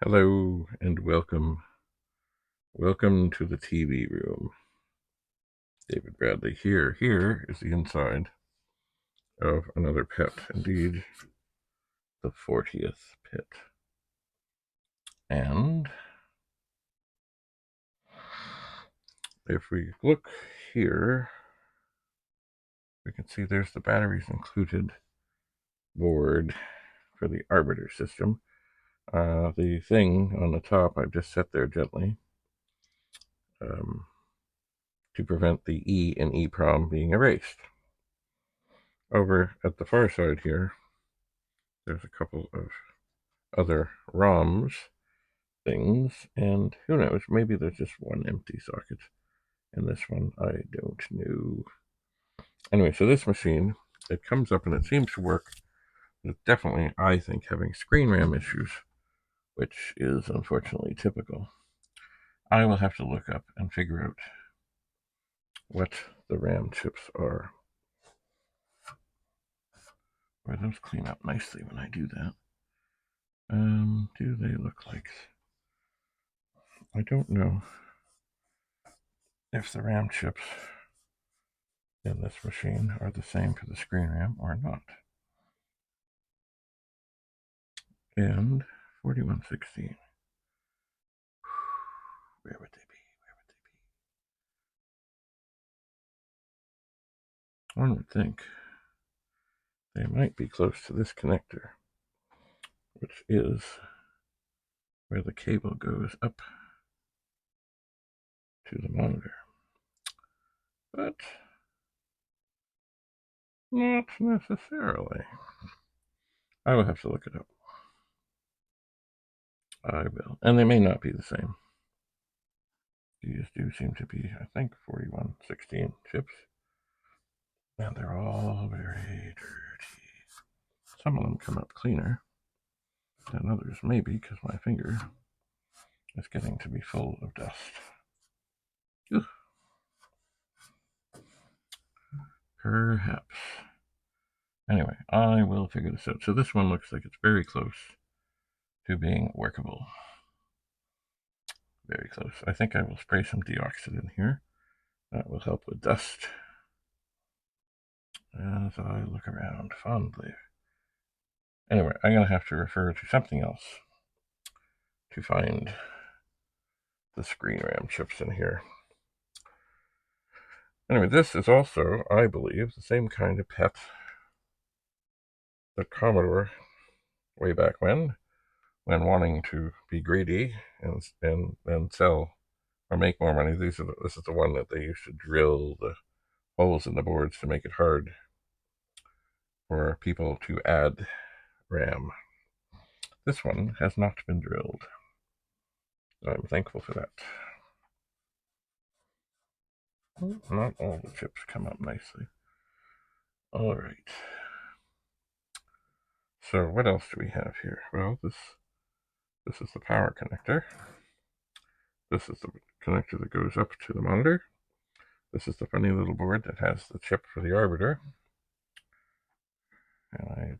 Hello and welcome. Welcome to the TV room. David Bradley here. Here is the inside of another pit, indeed, the 40th pit. And if we look here, we can see there's the batteries included board for the arbiter system. The thing on the top I've just set there gently to prevent the E in EEPROM being erased. Over at the far side here, there's a couple of other ROMs things, and who knows, maybe there's just one empty socket in this one. I don't know. Anyway, so this machine, it comes up and it seems to work. It's definitely, I think, having screen RAM issues, which is unfortunately typical. I will have to look up and figure out what the RAM chips are. Or those clean up nicely when I do that. Do they look like? I don't know if the RAM chips in this machine are the same for the screen RAM or not. And 4116. Where would they be? Where would they be? One would think they might be close to this connector, which is where the cable goes up to the monitor. But not necessarily. I will have to look it up. I will. And they may not be the same. These do seem to be, I think, 4116 chips. And they're all very dirty. Some of them come up cleaner than others, maybe because my finger is getting to be full of dust. Ugh. Perhaps. Anyway, I will figure this out. So this one looks like it's very close to being workable. Very close. I think I will spray some deoxit in here. That will help with dust as I look around fondly. Anyway, I'm going to have to refer to something else to find the screen RAM chips in here. Anyway, this is also, I believe, the same kind of pet that Commodore, way back when wanting to be greedy and sell or make more money, this is the one that they used to drill the holes in the boards to make it hard for people to add RAM. This one has not been drilled. I'm thankful for that. Not all the chips come up nicely. All right. So what else do we have here? Well, this is the power connector. This is the connector that goes up to the monitor. This is the funny little board that has the chip for the arbiter. And I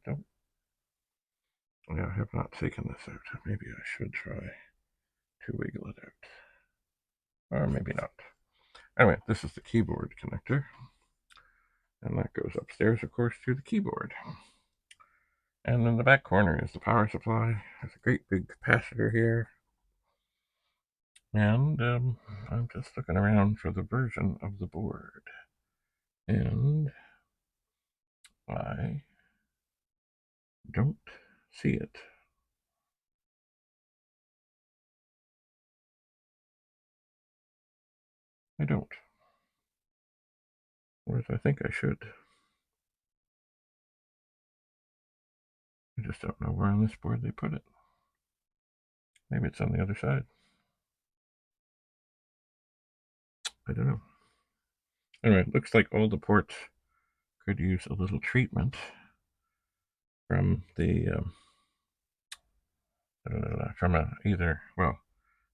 have not taken this out. Maybe I should try to wiggle it out. Or maybe not. Anyway, this is the keyboard connector. And that goes upstairs, of course, to the keyboard. And in the back corner is the power supply. There's a great big capacitor here. And I'm just looking around for the version of the board. And I don't see it. I don't. Whereas I think I should. I just don't know where on this board they put it. Maybe it's on the other side. I don't know. Anyway, it looks like all the ports could use a little treatment from the either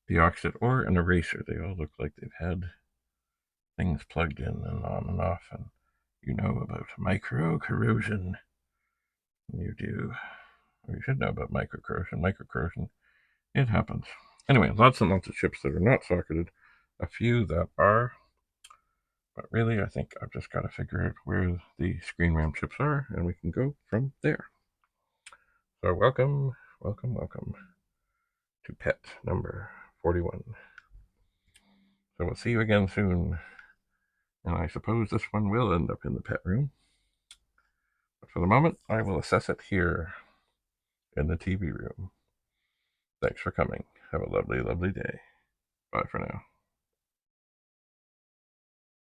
deoxit or an eraser. They all look like they've had things plugged in and on and off, and you know about micro corrosion. You do. Or you should know about micro corrosion. Micro corrosion It happens. Anyway, lots and lots of chips that are not socketed. A few that are. But really, I think I've just got to figure out where the screen RAM chips are, and we can go from there. So welcome to pet number 41. So we'll see you again soon. And I suppose this one will end up in the pet room. But for the moment, I will assess it here in the TV room. Thanks for coming. Have a lovely, lovely day. Bye for now.